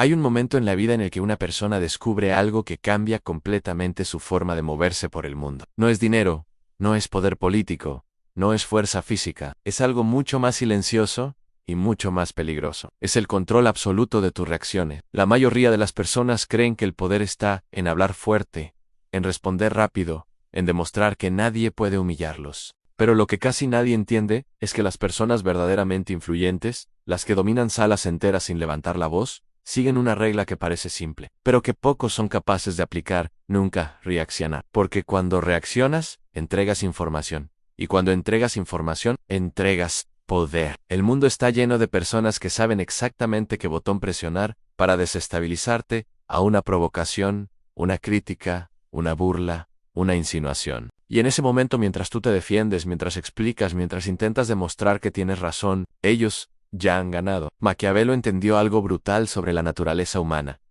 Hay un momento en la vida en el que una persona descubre algo que cambia completamente su forma de moverse por el mundo. No es dinero, no es poder político, no es fuerza física, es algo mucho más silencioso y mucho más peligroso. Es el control absoluto de tus reacciones. La mayoría de las personas creen que el poder está en hablar fuerte, en responder rápido, en demostrar que nadie puede humillarlos. Pero lo que casi nadie entiende es que las personas verdaderamente influyentes, las que dominan salas enteras sin levantar la voz, siguen una regla que parece simple, pero que pocos son capaces de aplicar: nunca reaccionar. Porque cuando reaccionas, entregas información. Y cuando entregas información, entregas poder. El mundo está lleno de personas que saben exactamente qué botón presionar para desestabilizarte, a una provocación, una crítica, una burla, una insinuación. Y en ese momento, mientras tú te defiendes, mientras explicas, mientras intentas demostrar que tienes razón, ellos ya han ganado. Maquiavelo entendió algo brutal sobre la naturaleza humana.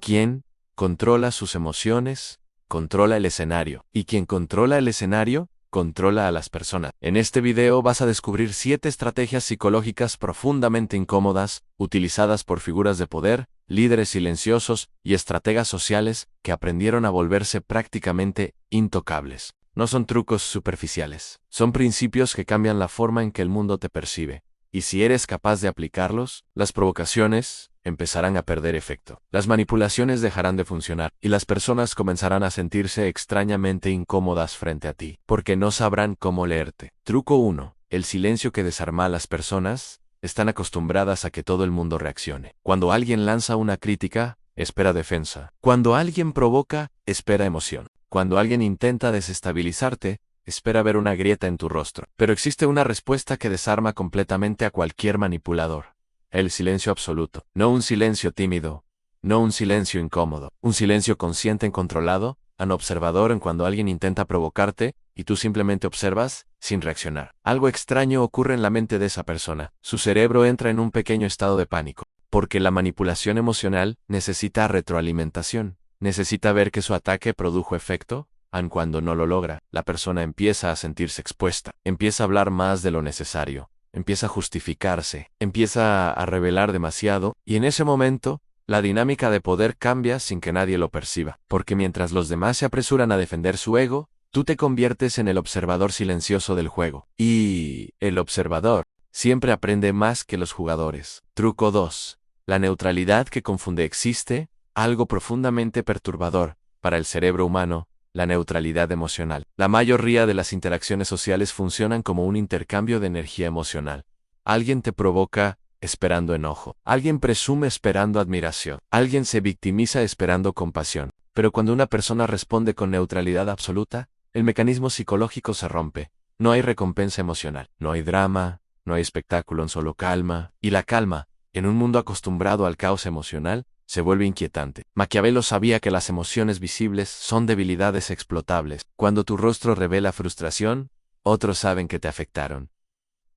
Quien controla sus emociones, controla el escenario. Y quien controla el escenario, controla a las personas. En este video vas a descubrir 7 estrategias psicológicas profundamente incómodas, utilizadas por figuras de poder, líderes silenciosos y estrategas sociales que aprendieron a volverse prácticamente intocables. No son trucos superficiales, son principios que cambian la forma en que el mundo te percibe. Y si eres capaz de aplicarlos, las provocaciones empezarán a perder efecto. Las manipulaciones dejarán de funcionar y las personas comenzarán a sentirse extrañamente incómodas frente a ti, porque no sabrán cómo leerte. Truco 1. El silencio que desarma a las personas. Están acostumbradas a que todo el mundo reaccione. Cuando alguien lanza una crítica, espera defensa. Cuando alguien provoca, espera emoción. Cuando alguien intenta desestabilizarte, espera ver una grieta en tu rostro. Pero existe una respuesta que desarma completamente a cualquier manipulador: el silencio absoluto. No un silencio tímido, no un silencio incómodo, un silencio consciente y controlado, observador en cuando alguien intenta provocarte, y tú simplemente observas, sin reaccionar. Algo extraño ocurre en la mente de esa persona. Su cerebro entra en un pequeño estado de pánico, porque la manipulación emocional necesita retroalimentación. Necesita ver que su ataque produjo efecto. Aun cuando no lo logra, la persona empieza a sentirse expuesta, empieza a hablar más de lo necesario, empieza a justificarse, empieza a revelar demasiado, y en ese momento, la dinámica de poder cambia sin que nadie lo perciba, porque mientras los demás se apresuran a defender su ego, tú te conviertes en el observador silencioso del juego. Y el observador siempre aprende más que los jugadores. Truco 2. La neutralidad que confunde. Existe algo profundamente perturbador para el cerebro humano: la neutralidad emocional. La mayoría de las interacciones sociales funcionan como un intercambio de energía emocional. Alguien te provoca esperando enojo. Alguien presume esperando admiración. Alguien se victimiza esperando compasión. Pero cuando una persona responde con neutralidad absoluta, el mecanismo psicológico se rompe. No hay recompensa emocional. No hay drama, no hay espectáculo, solo calma. Y la calma, en un mundo acostumbrado al caos emocional, se vuelve inquietante. Maquiavelo sabía que las emociones visibles son debilidades explotables. Cuando tu rostro revela frustración, otros saben que te afectaron.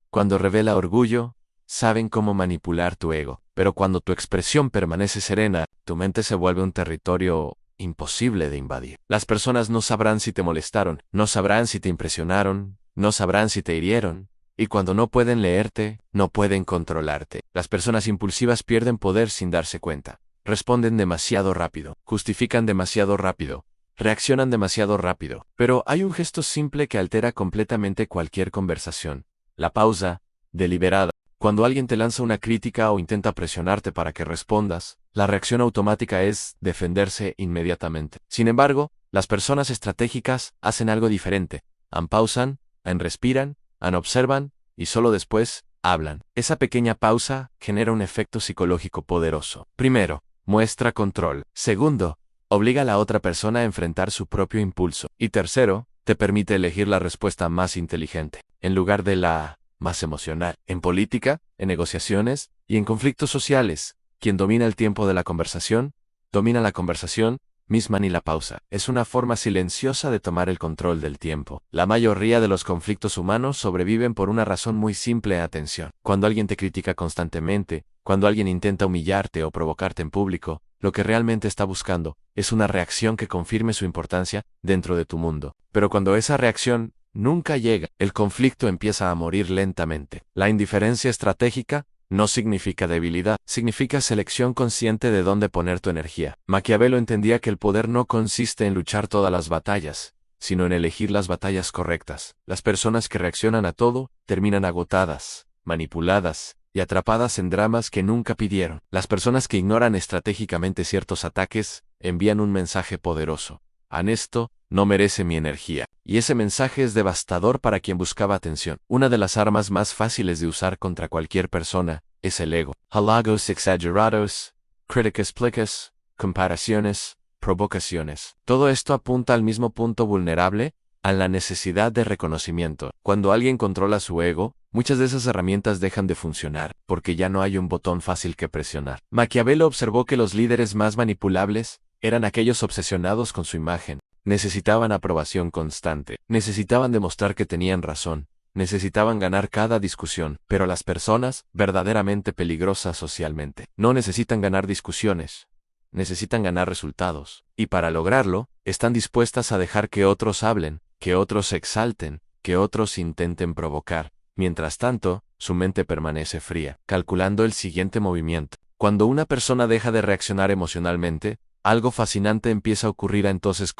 Cuando revela orgullo, saben cómo manipular tu ego. Pero cuando tu expresión permanece serena, tu mente se vuelve un territorio imposible de invadir. Las personas no sabrán si te molestaron, no sabrán si te impresionaron, no sabrán si te hirieron. Y cuando no pueden leerte, no pueden controlarte. Las personas impulsivas pierden poder sin darse cuenta. Responden demasiado rápido, justifican demasiado rápido, reaccionan demasiado rápido. Pero hay un gesto simple que altera completamente cualquier conversación: la pausa deliberada. Cuando alguien te lanza una crítica o intenta presionarte para que respondas, la reacción automática es defenderse inmediatamente. Sin embargo, las personas estratégicas hacen algo diferente. Pausan, respiran, observan, y solo después hablan. Esa pequeña pausa genera un efecto psicológico poderoso. Primero, muestra control. Segundo, obliga a la otra persona a enfrentar su propio impulso. Y tercero, te permite elegir la respuesta más inteligente, en lugar de la más emocional. En política, en negociaciones y en conflictos sociales, quien domina el tiempo de la conversación, domina la conversación misma. Ni la pausa es una forma silenciosa de tomar el control del tiempo. La mayoría de los conflictos humanos sobreviven por una razón muy simple: atención. Cuando alguien te critica constantemente, cuando alguien intenta humillarte o provocarte en público, lo que realmente está buscando es una reacción que confirme su importancia dentro de tu mundo. Pero cuando esa reacción nunca llega, el conflicto empieza a morir lentamente. La indiferencia estratégica no significa debilidad, significa selección consciente de dónde poner tu energía. Maquiavelo entendía que el poder no consiste en luchar todas las batallas, sino en elegir las batallas correctas. Las personas que reaccionan a todo terminan agotadas, manipuladas y atrapadas en dramas que nunca pidieron. Las personas que ignoran estratégicamente ciertos ataques envían un mensaje poderoso. Anesto no merece mi energía. Y ese mensaje es devastador para quien buscaba atención. Una de las armas más fáciles de usar contra cualquier persona es el ego. Halagos exagerados, críticas plicas, comparaciones, provocaciones. Todo esto apunta al mismo punto vulnerable, a la necesidad de reconocimiento. Cuando alguien controla su ego, muchas de esas herramientas dejan de funcionar, porque ya no hay un botón fácil que presionar. Maquiavelo observó que los líderes más manipulables eran aquellos obsesionados con su imagen. Necesitaban aprobación constante, necesitaban demostrar que tenían razón, necesitaban ganar cada discusión, pero las personas, verdaderamente peligrosas socialmente, no necesitan ganar discusiones, necesitan ganar resultados, y para lograrlo, están dispuestas a dejar que otros hablen, que otros se exalten, que otros intenten provocar. Mientras tanto, su mente permanece fría, calculando el siguiente movimiento. Cuando una persona deja de reaccionar emocionalmente, algo fascinante empieza a ocurrir entonces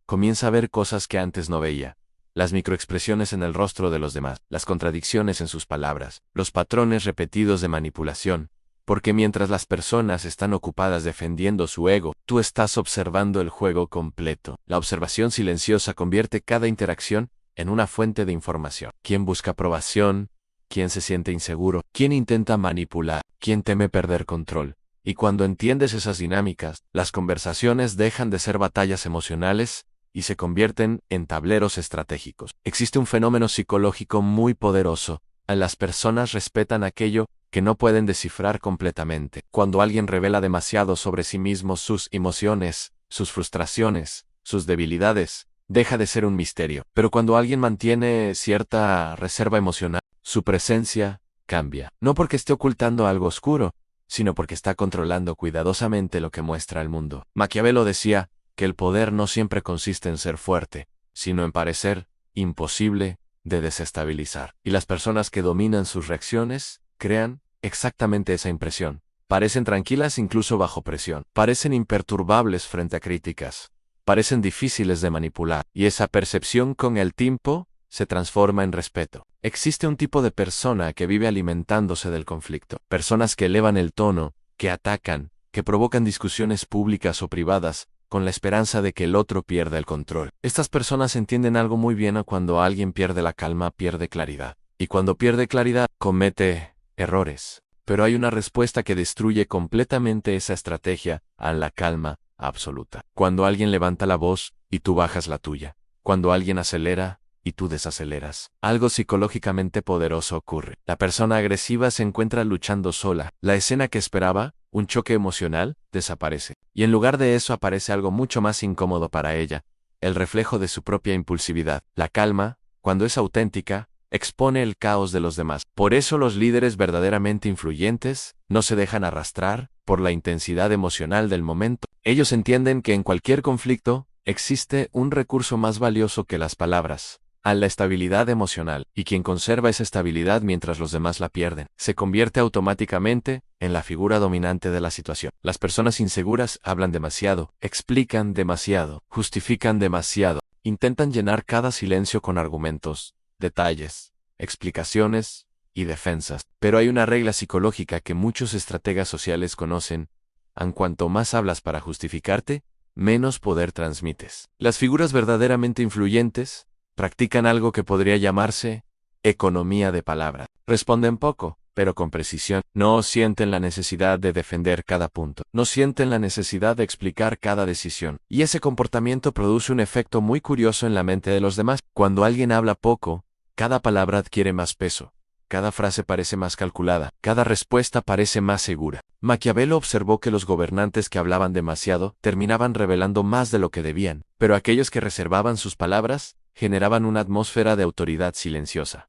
comienza a ver cosas que antes no veía. Las microexpresiones en el rostro de los demás, las contradicciones en sus palabras, los patrones repetidos de manipulación. Porque mientras las personas están ocupadas defendiendo su ego, tú estás observando el juego completo. La observación silenciosa convierte cada interacción en una fuente de información. ¿Quién busca aprobación? ¿Quién se siente inseguro? ¿Quién intenta manipular? ¿Quién teme perder control? Y cuando entiendes esas dinámicas, las conversaciones dejan de ser batallas emocionales y se convierten en tableros estratégicos. Existe un fenómeno psicológico muy poderoso. Las personas respetan aquello que no pueden descifrar completamente. Cuando alguien revela demasiado sobre sí mismo, sus emociones, sus frustraciones, sus debilidades, deja de ser un misterio. Pero cuando alguien mantiene cierta reserva emocional, su presencia cambia. No porque esté ocultando algo oscuro, sino porque está controlando cuidadosamente lo que muestra al mundo. Maquiavelo decía que el poder no siempre consiste en ser fuerte, sino en parecer imposible de desestabilizar. Y las personas que dominan sus reacciones crean exactamente esa impresión. Parecen tranquilas incluso bajo presión. Parecen imperturbables frente a críticas. Parecen difíciles de manipular. Y esa percepción con el tiempo se transforma en respeto. Existe un tipo de persona que vive alimentándose del conflicto. Personas que elevan el tono, que atacan, que provocan discusiones públicas o privadas, con la esperanza de que el otro pierda el control. Estas personas entienden algo muy bien: cuando alguien pierde la calma, pierde claridad. Y cuando pierde claridad, comete errores. Pero hay una respuesta que destruye completamente esa estrategia, a la calma absoluta. Cuando alguien levanta la voz, y tú bajas la tuya. Cuando alguien acelera, y tú desaceleras. Algo psicológicamente poderoso ocurre. La persona agresiva se encuentra luchando sola. La escena que esperaba, un choque emocional, desaparece. Y en lugar de eso aparece algo mucho más incómodo para ella, el reflejo de su propia impulsividad. La calma, cuando es auténtica, expone el caos de los demás. Por eso los líderes verdaderamente influyentes no se dejan arrastrar por la intensidad emocional del momento. Ellos entienden que en cualquier conflicto existe un recurso más valioso que las palabras: a la estabilidad emocional, y quien conserva esa estabilidad mientras los demás la pierden, se convierte automáticamente en la figura dominante de la situación. Las personas inseguras hablan demasiado, explican demasiado, justifican demasiado, intentan llenar cada silencio con argumentos, detalles, explicaciones y defensas. Pero hay una regla psicológica que muchos estrategas sociales conocen: en cuanto más hablas para justificarte, menos poder transmites. Las figuras verdaderamente influyentes practican algo que podría llamarse economía de palabra. Responden poco, pero con precisión. No sienten la necesidad de defender cada punto. No sienten la necesidad de explicar cada decisión. Y ese comportamiento produce un efecto muy curioso en la mente de los demás. Cuando alguien habla poco, cada palabra adquiere más peso. Cada frase parece más calculada. Cada respuesta parece más segura. Maquiavelo observó que los gobernantes que hablaban demasiado terminaban revelando más de lo que debían, pero aquellos que reservaban sus palabras generaban una atmósfera de autoridad silenciosa.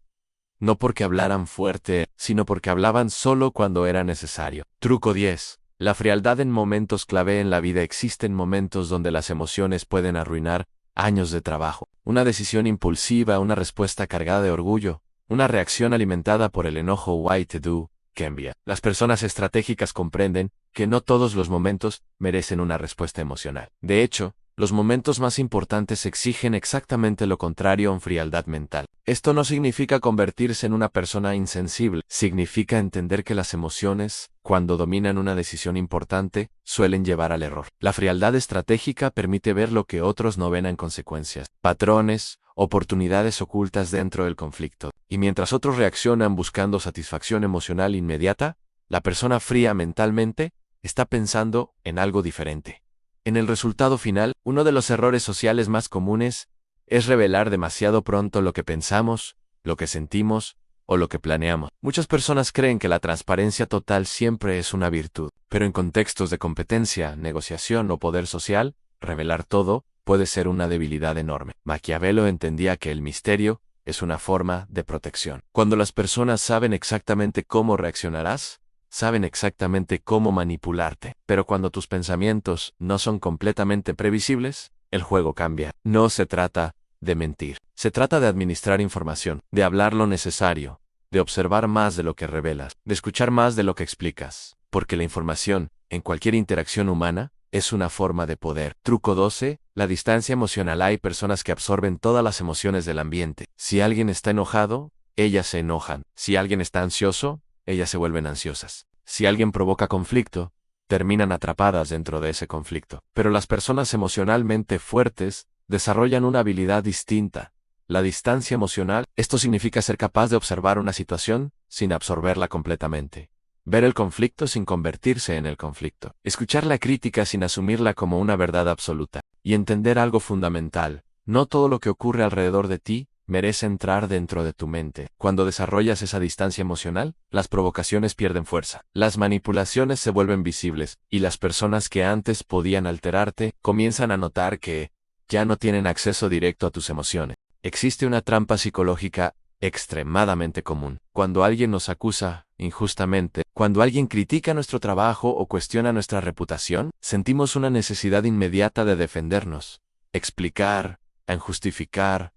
No porque hablaran fuerte, sino porque hablaban solo cuando era necesario. Truco 10. La frialdad en momentos clave en la vida. Existen momentos donde las emociones pueden arruinar años de trabajo. Una decisión impulsiva, una respuesta cargada de orgullo, una reacción alimentada por el enojo. Why to do cambia. Las personas estratégicas comprenden que no todos los momentos merecen una respuesta emocional. De hecho, los momentos más importantes exigen exactamente lo contrario a frialdad mental. Esto no significa convertirse en una persona insensible, significa entender que las emociones, cuando dominan una decisión importante, suelen llevar al error. La frialdad estratégica permite ver lo que otros no ven en consecuencias, patrones, oportunidades ocultas dentro del conflicto. Y mientras otros reaccionan buscando satisfacción emocional inmediata, la persona fría mentalmente está pensando en algo diferente. En el resultado final, uno de los errores sociales más comunes es revelar demasiado pronto lo que pensamos, lo que sentimos o lo que planeamos. Muchas personas creen que la transparencia total siempre es una virtud, pero en contextos de competencia, negociación o poder social, revelar todo puede ser una debilidad enorme. Maquiavelo entendía que el misterio es una forma de protección. Cuando las personas saben exactamente cómo reaccionarás, saben exactamente cómo manipularte. Pero cuando tus pensamientos no son completamente previsibles, el juego cambia. No se trata de mentir. Se trata de administrar información, de hablar lo necesario, de observar más de lo que revelas, de escuchar más de lo que explicas. Porque la información, en cualquier interacción humana, es una forma de poder. Truco 12. La distancia emocional. Hay personas que absorben todas las emociones del ambiente. Si alguien está enojado, ellas se enojan. Si alguien está ansioso, ellas se vuelven ansiosas. Si alguien provoca conflicto, terminan atrapadas dentro de ese conflicto. Pero las personas emocionalmente fuertes desarrollan una habilidad distinta, la distancia emocional. Esto significa ser capaz de observar una situación sin absorberla completamente. Ver el conflicto sin convertirse en el conflicto. Escuchar la crítica sin asumirla como una verdad absoluta. Y entender algo fundamental. No todo lo que ocurre alrededor de ti merece entrar dentro de tu mente. Cuando desarrollas esa distancia emocional, las provocaciones pierden fuerza. Las manipulaciones se vuelven visibles, y las personas que antes podían alterarte comienzan a notar que ya no tienen acceso directo a tus emociones. Existe una trampa psicológica extremadamente común. Cuando alguien nos acusa injustamente, cuando alguien critica nuestro trabajo o cuestiona nuestra reputación, sentimos una necesidad inmediata de defendernos, explicar, justificar,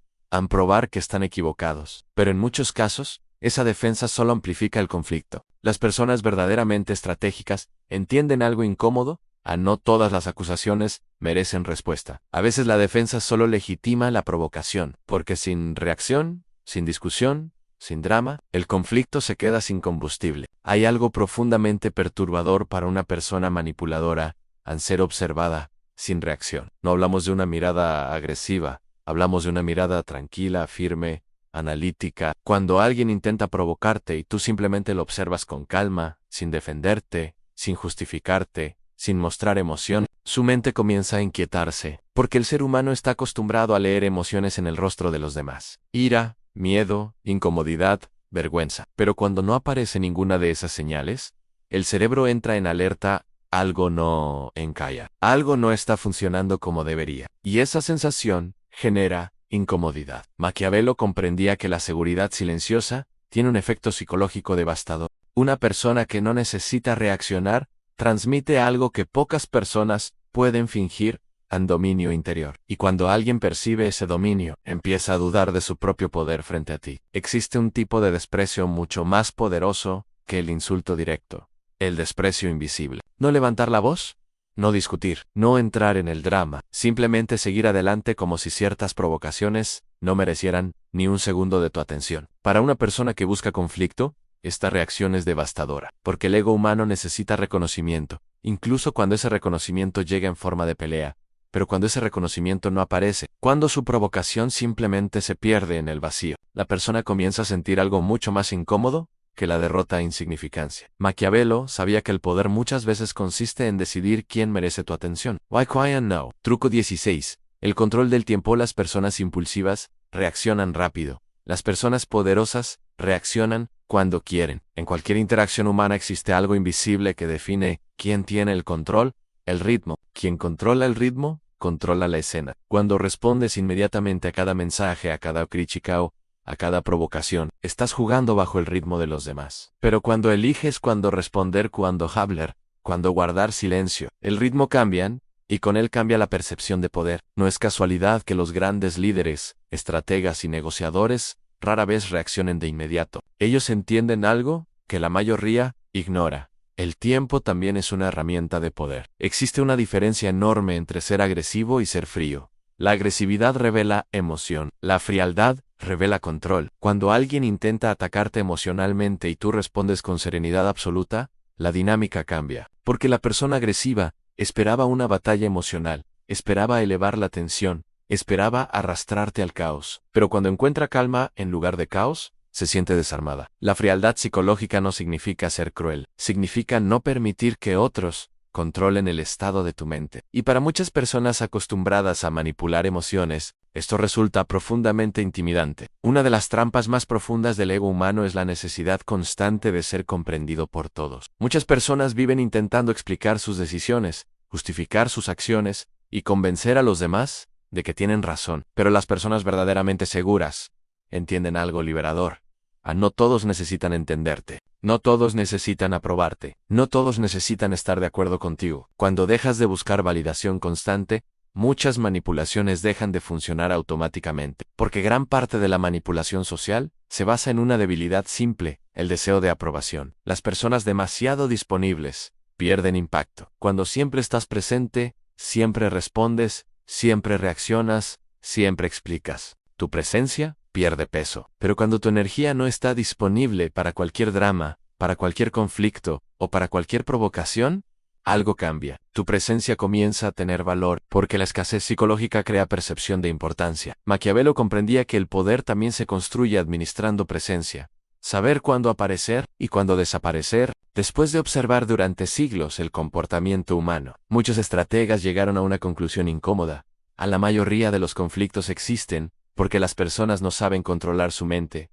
probar que están equivocados. Pero en muchos casos, esa defensa solo amplifica el conflicto. Las personas verdaderamente estratégicas entienden algo incómodo. No todas las acusaciones merecen respuesta. A veces la defensa solo legitima la provocación, porque sin reacción, sin discusión, sin drama, el conflicto se queda sin combustible. Hay algo profundamente perturbador para una persona manipuladora al ser observada sin reacción. No hablamos de una mirada agresiva, hablamos de una mirada tranquila, firme, analítica. Cuando alguien intenta provocarte y tú simplemente lo observas con calma, sin defenderte, sin justificarte, sin mostrar emoción, su mente comienza a inquietarse, porque el ser humano está acostumbrado a leer emociones en el rostro de los demás. Ira, miedo, incomodidad, vergüenza. Pero cuando no aparece ninguna de esas señales, el cerebro entra en alerta. Algo no encalla. Algo no está funcionando como debería. Y esa sensación genera incomodidad. Maquiavelo comprendía que la seguridad silenciosa tiene un efecto psicológico devastador. Una persona que no necesita reaccionar transmite algo que pocas personas pueden fingir: dominio interior. Y cuando alguien percibe ese dominio, empieza a dudar de su propio poder frente a ti. Existe un tipo de desprecio mucho más poderoso que el insulto directo: el desprecio invisible. No levantar la voz, no discutir, no entrar en el drama, simplemente seguir adelante como si ciertas provocaciones no merecieran ni un segundo de tu atención. Para una persona que busca conflicto, esta reacción es devastadora, porque el ego humano necesita reconocimiento, incluso cuando ese reconocimiento llega en forma de pelea. Pero cuando ese reconocimiento no aparece, cuando su provocación simplemente se pierde en el vacío, la persona comienza a sentir algo mucho más incómodo que la derrota e insignificancia. Maquiavelo sabía que el poder muchas veces consiste en decidir quién merece tu atención. Why quiet now? Truco 16. El control del tiempo. Las personas impulsivas reaccionan rápido. Las personas poderosas reaccionan cuando quieren. En cualquier interacción humana existe algo invisible que define quién tiene el control: el ritmo. Quien controla el ritmo, controla la escena. Cuando respondes inmediatamente a cada mensaje, a cada crítica o a cada provocación, estás jugando bajo el ritmo de los demás. Pero cuando eliges cuándo responder, cuándo hablar, cuándo guardar silencio, el ritmo cambian, y con él cambia la percepción de poder. No es casualidad que los grandes líderes, estrategas y negociadores rara vez reaccionen de inmediato. Ellos entienden algo que la mayoría ignora. El tiempo también es una herramienta de poder. Existe una diferencia enorme entre ser agresivo y ser frío. La agresividad revela emoción. La frialdad revela control. Cuando alguien intenta atacarte emocionalmente y tú respondes con serenidad absoluta, la dinámica cambia. Porque la persona agresiva esperaba una batalla emocional, esperaba elevar la tensión, esperaba arrastrarte al caos. Pero cuando encuentra calma en lugar de caos, se siente desarmada. La frialdad psicológica no significa ser cruel, significa no permitir que otros controlen el estado de tu mente. Y para muchas personas acostumbradas a manipular emociones, esto resulta profundamente intimidante. Una de las trampas más profundas del ego humano es la necesidad constante de ser comprendido por todos. Muchas personas viven intentando explicar sus decisiones, justificar sus acciones y convencer a los demás de que tienen razón. Pero las personas verdaderamente seguras entienden algo liberador. No todos necesitan entenderte. No todos necesitan aprobarte. No todos necesitan estar de acuerdo contigo. Cuando dejas de buscar validación constante, muchas manipulaciones dejan de funcionar automáticamente. Porque gran parte de la manipulación social se basa en una debilidad simple, el deseo de aprobación. Las personas demasiado disponibles pierden impacto. Cuando siempre estás presente, siempre respondes, siempre reaccionas, siempre explicas. Tu presencia pierde peso. Pero cuando tu energía no está disponible para cualquier drama, para cualquier conflicto o para cualquier provocación, algo cambia. Tu presencia comienza a tener valor porque la escasez psicológica crea percepción de importancia. Maquiavelo comprendía que el poder también se construye administrando presencia. Saber cuándo aparecer y cuándo desaparecer, después de observar durante siglos el comportamiento humano. Muchos estrategas llegaron a una conclusión incómoda. A la mayoría de los conflictos existen porque las personas no saben controlar su mente.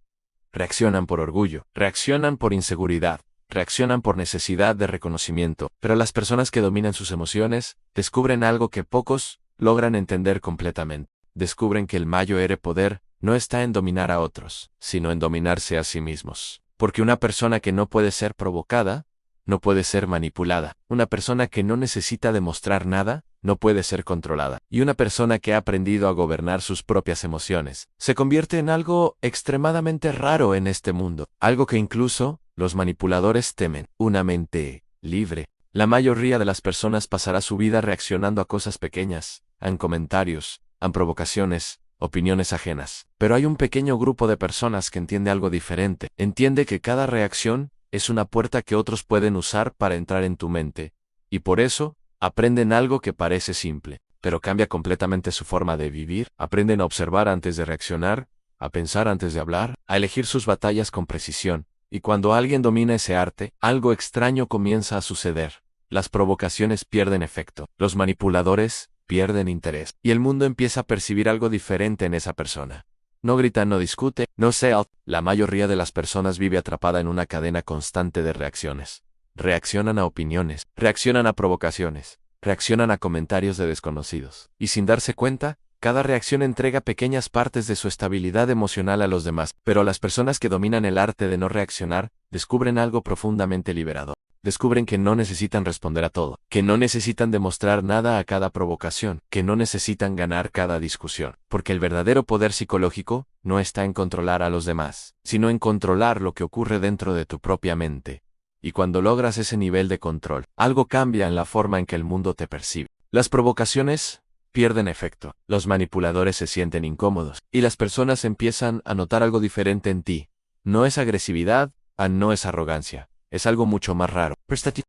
Reaccionan por orgullo, reaccionan por inseguridad, reaccionan por necesidad de reconocimiento, pero las personas que dominan sus emociones descubren algo que pocos logran entender completamente. Descubren que el mayor poder no está en dominar a otros, sino en dominarse a sí mismos. Porque una persona que no puede ser provocada, no puede ser manipulada. Una persona que no necesita demostrar nada, no puede ser controlada. Y una persona que ha aprendido a gobernar sus propias emociones, se convierte en algo extremadamente raro en este mundo. Algo que incluso los manipuladores temen. Una mente libre. La mayoría de las personas pasará su vida reaccionando a cosas pequeñas, a comentarios, a provocaciones, opiniones ajenas. Pero hay un pequeño grupo de personas que entiende algo diferente. Entiende que cada reacción es una puerta que otros pueden usar para entrar en tu mente. Y por eso, aprenden algo que parece simple, pero cambia completamente su forma de vivir. Aprenden a observar antes de reaccionar, a pensar antes de hablar, a elegir sus batallas con precisión. Y cuando alguien domina ese arte, algo extraño comienza a suceder. Las provocaciones pierden efecto. Los manipuladores pierden interés. Y el mundo empieza a percibir algo diferente en esa persona. No grita, no discute, no sea. La mayoría de las personas vive atrapada en una cadena constante de reacciones. Reaccionan a opiniones, reaccionan a provocaciones, reaccionan a comentarios de desconocidos. Y sin darse cuenta, cada reacción entrega pequeñas partes de su estabilidad emocional a los demás. Pero las personas que dominan el arte de no reaccionar, descubren algo profundamente liberador. Descubren que no necesitan responder a todo, que no necesitan demostrar nada a cada provocación, que no necesitan ganar cada discusión, porque el verdadero poder psicológico no está en controlar a los demás, sino en controlar lo que ocurre dentro de tu propia mente. Y cuando logras ese nivel de control, algo cambia en la forma en que el mundo te percibe. Las provocaciones pierden efecto, los manipuladores se sienten incómodos, y las personas empiezan a notar algo diferente en ti. No es agresividad, no es arrogancia. Es algo mucho más raro.